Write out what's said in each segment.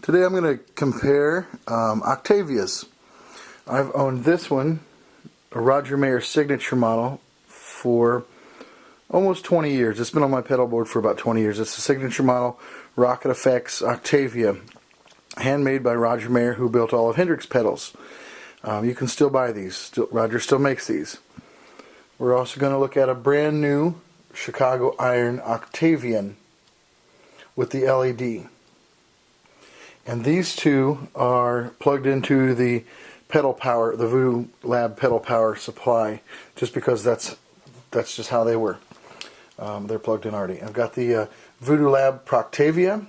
Today I'm going to compare Octavias. I've owned this one, a Roger Mayer signature model, for almost 20 years. It's been on my pedal board for about 20 years. It's a signature model, Rocket Effects Octavia, handmade by Roger Mayer, who built all of Hendrix pedals. You can still buy these. Roger still makes these. We're also going to look at a brand new Chicago Iron Octavian with the LED. And these two are plugged into the pedal power, the Voodoo Lab pedal power supply, just because that's just how they were. They're plugged in already. I've got the Voodoo Lab Proctavia.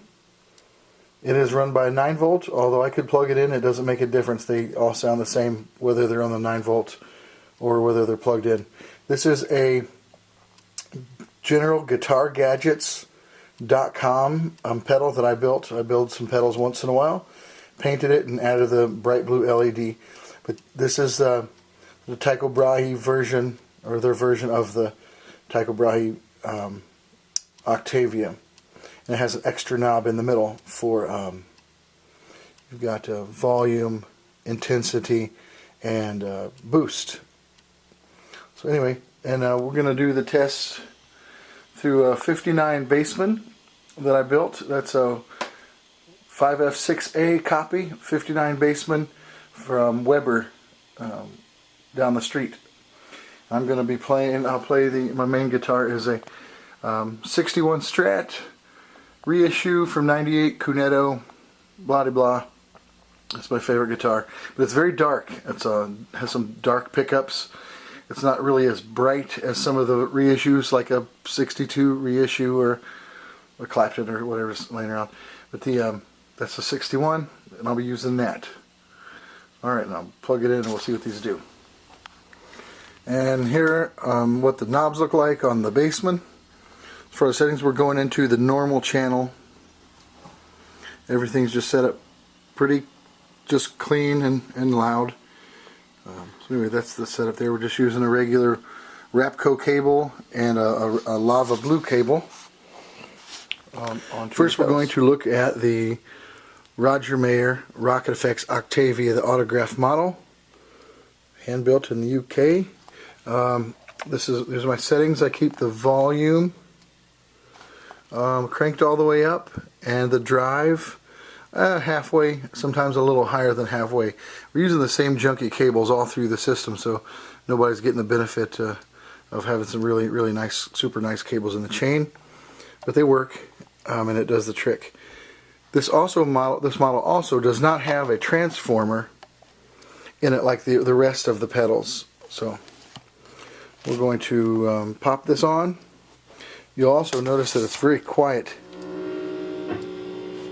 It is run by a 9 volt, although I could plug it in. It doesn't make a difference. They all sound the same whether they're on the 9 volt or whether they're plugged in. This is a general guitar Gadgets.com pedal that I built. I build some pedals once in a while. Painted it and added the bright blue LED. But this is the Tycho Brahe version, or their version of the Tycho Brahe Octavia. And it has an extra knob in the middle for you've got volume, intensity, and boost. So anyway, and we're going to do the test through a 59 Bassman that I built. That's a 5F6A copy, 59 Bassman from Weber down the street. I'm going to be playing, my main guitar is a 61 Strat reissue from 98 Cunetto, blah de blah. That's my favorite guitar. But it's very dark. It's has some dark pickups. It's not really as bright as some of the reissues, like a 62 reissue or Clapton or whatever's laying around. But that's a 61, and I'll be using that. Alright, now plug it in and we'll see what these do. And here, what the knobs look like on the Bassman. For the settings, we're going into the normal channel. Everything's just set up pretty, just clean and loud. So anyway, that's the setup there. We're just using a regular Rapco cable and a lava blue cable. First, we're going to look at the Roger Mayer Rocket Effects Octavia, the autograph model, hand built in the UK. These are my settings. I keep the volume cranked all the way up, and the drive halfway, sometimes a little higher than halfway. We're using the same junky cables all through the system, so nobody's getting the benefit of having some really nice, super nice cables in the chain. But they work, and it does the trick. This model also does not have a transformer in it like the rest of the pedals. So we're going to pop this on. You'll also notice that it's very quiet.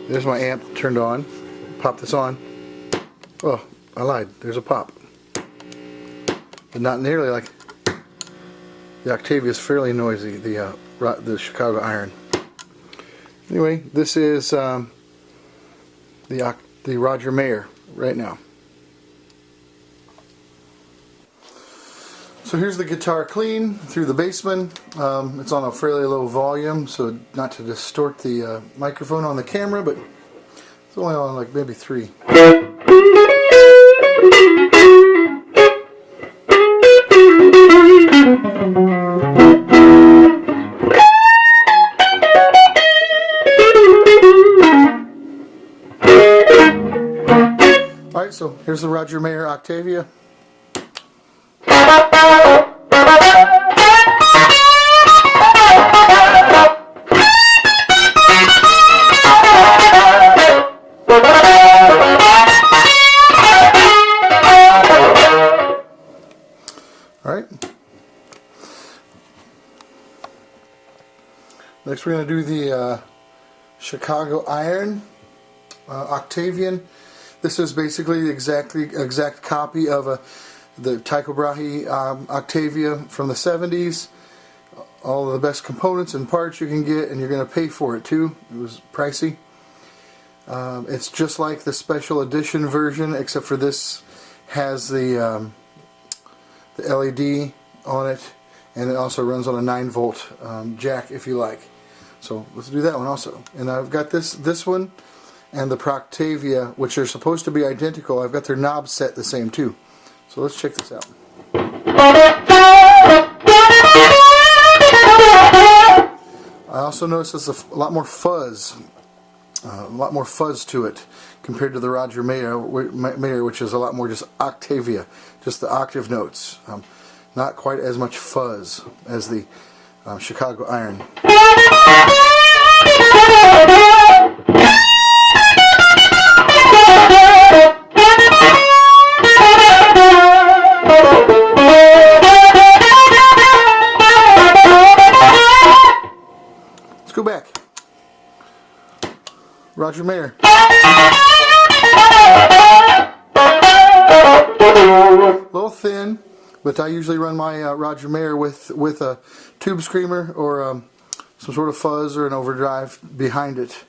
There's my amp turned on. Pop this on. Oh, I lied. There's a pop. But not nearly like the Octavia is fairly noisy, the Chicago Iron. Anyway, this is the Roger Mayer right now. So here's the guitar clean through the Bassman. It's on a fairly low volume, so not to distort the microphone on the camera, but it's only on like maybe 3. Alright, so here's the Roger Mayer Octavia. Alright. Next we're going to do the Chicago Iron Octavian. This is basically the exact copy of the Tycho Brahe Octavia from the 70s. All of the best components and parts you can get, and you're going to pay for it too. It was pricey. It's just like the special edition version, except for this has the LED on it, and it also runs on a 9 volt jack if you like. So let's do that one also. And I've got this one and the Proctavia, which are supposed to be identical. I've got their knobs set the same too. So let's check this out. I also noticed there's a lot more fuzz. A lot more fuzz to it compared to the Roger Mayer, which is a lot more just Octavia, just the octave notes. Not quite as much fuzz as the Chicago Iron. Let's go back. Roger Mayer. A little thin, but I usually run my Roger Mayer with a tube screamer or some sort of fuzz or an overdrive behind it,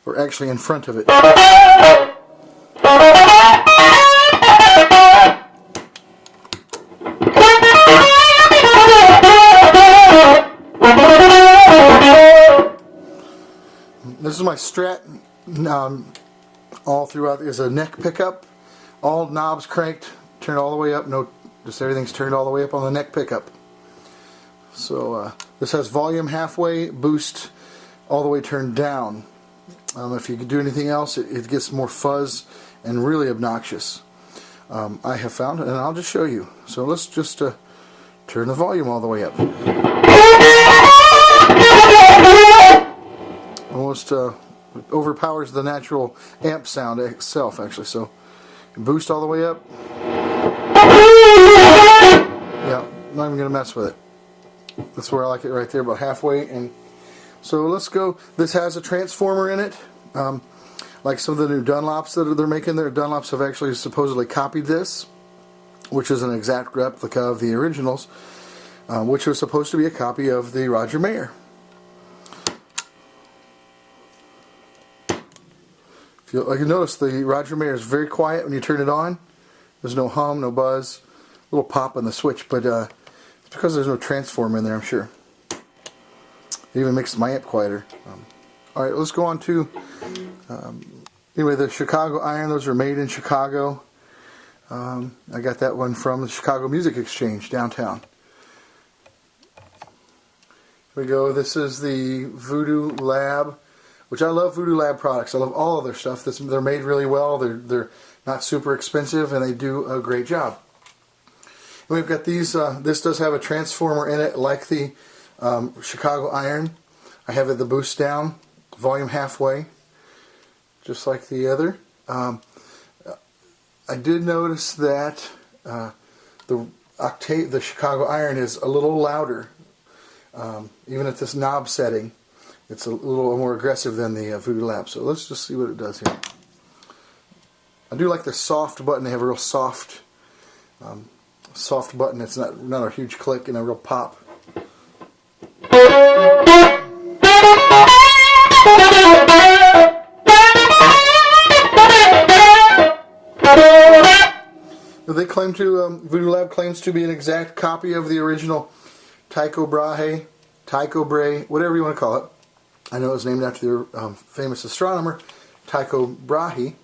or actually in front of it. This is my Strat. All throughout is a neck pickup, all knobs cranked, turned all the way up. No, just everything's turned all the way up on the neck pickup. So this has volume halfway, boost all the way turned down. If you could do anything else, it gets more fuzz and really obnoxious. I have found, and I'll just show you. So let's just turn the volume all the way up. Almost overpowers the natural amp sound itself, actually. So boost all the way up. Yeah, not even gonna mess with it. That's where I like it, right there, about halfway. And so let's go. This has a transformer in it, like some of the new Dunlops that they're making. Their Dunlops have actually supposedly copied this, which is an exact replica of the originals, which was supposed to be a copy of the Roger Mayer. Like you notice, the Roger Mayer is very quiet when you turn it on. There's no hum, no buzz, a little pop on the switch, but it's because there's no transformer in there, I'm sure. It even makes my amp quieter. Alright, let's go on to anyway, the Chicago Iron. Those are made in Chicago. I got that one from the Chicago Music Exchange downtown. Here we go. This is the Voodoo Lab, which I love Voodoo Lab products. I love all of their stuff. They're made really well. They're not super expensive, and they do a great job. And we've got these. This does have a transformer in it, like the Chicago Iron. I have the boost down, volume halfway, just like the other. I did notice that the Chicago Iron is a little louder, even at this knob setting. It's a little more aggressive than the Voodoo Lab. So let's just see what it does here. I do like the soft button. They have a real soft button. It's not a huge click and a real pop. They claim to, Voodoo Lab claims to be an exact copy of the original Tycho Brahe, whatever you want to call it. I know it was named after the famous astronomer Tycho Brahe.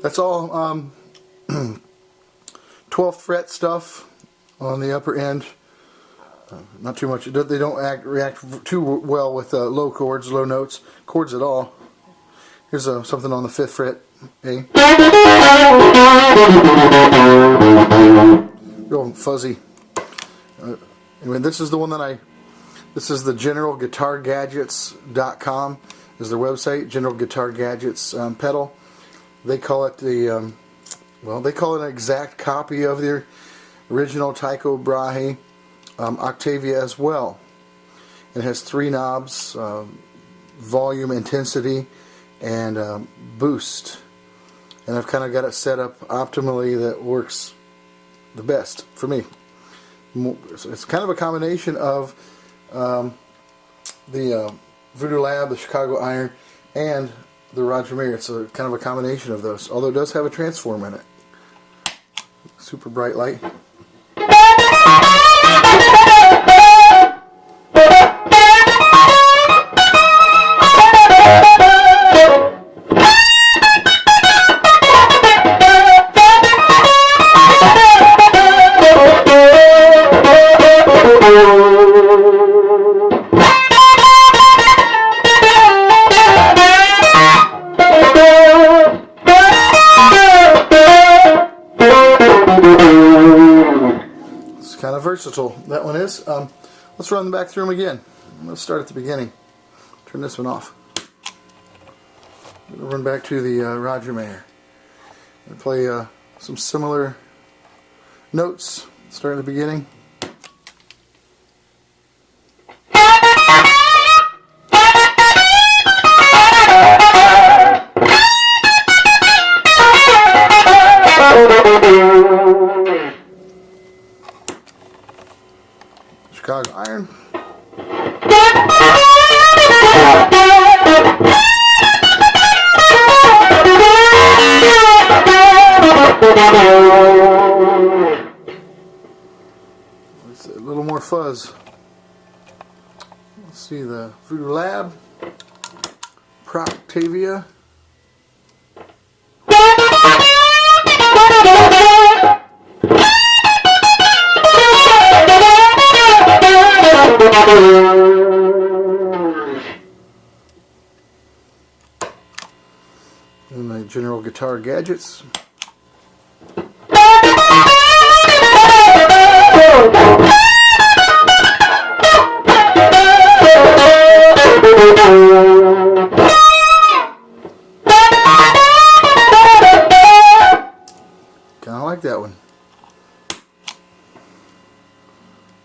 That's all 12th fret stuff on the upper end. Not too much. They don't react too well with low chords, low notes, chords at all. Here's something on the 5th fret, A. Real fuzzy. Anyway, this is the one that this is the General Guitar Gadgets.com is their website. General Guitar Gadgets pedal. They call it the they call it an exact copy of the original Tycho Brahe Octavia as well. It has 3 knobs, volume, intensity, and boost. And I've kind of got it set up optimally that works the best for me. So it's kind of a combination of the Voodoo Lab, the Chicago Iron, and the Roger Mayer. It's a kind of a combination of those, although it does have a transform in it. Super bright light. Kind of versatile, that one is. Let's run back through them again. Let's start at the beginning. Turn this one off. We'll run back to the Roger Mayer and play some similar notes. Start at the beginning. Chicago Iron. Let's see, a little more fuzz. Let's see the Voodoo Lab Proctavia. And my general guitar gadgets. Kind of like that one.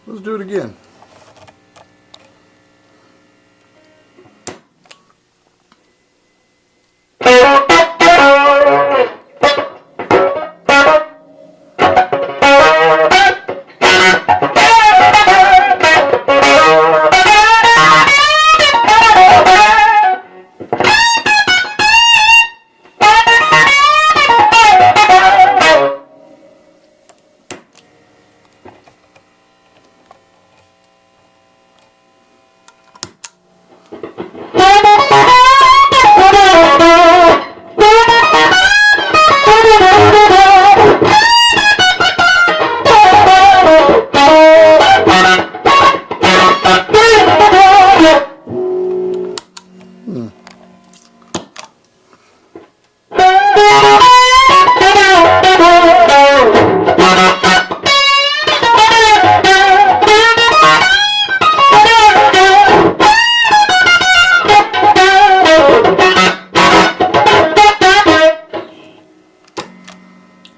Let's do it again.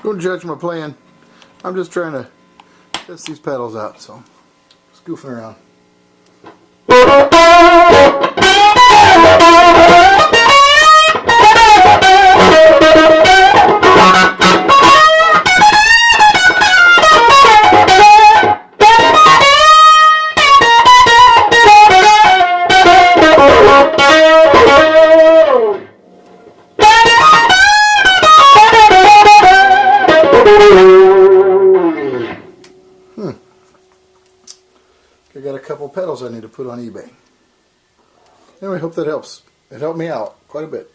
Don't judge my playing. I'm just trying to test these pedals out, so just goofing around. I got a couple pedals I need to put on eBay. Anyway, hope that helps. It helped me out quite a bit.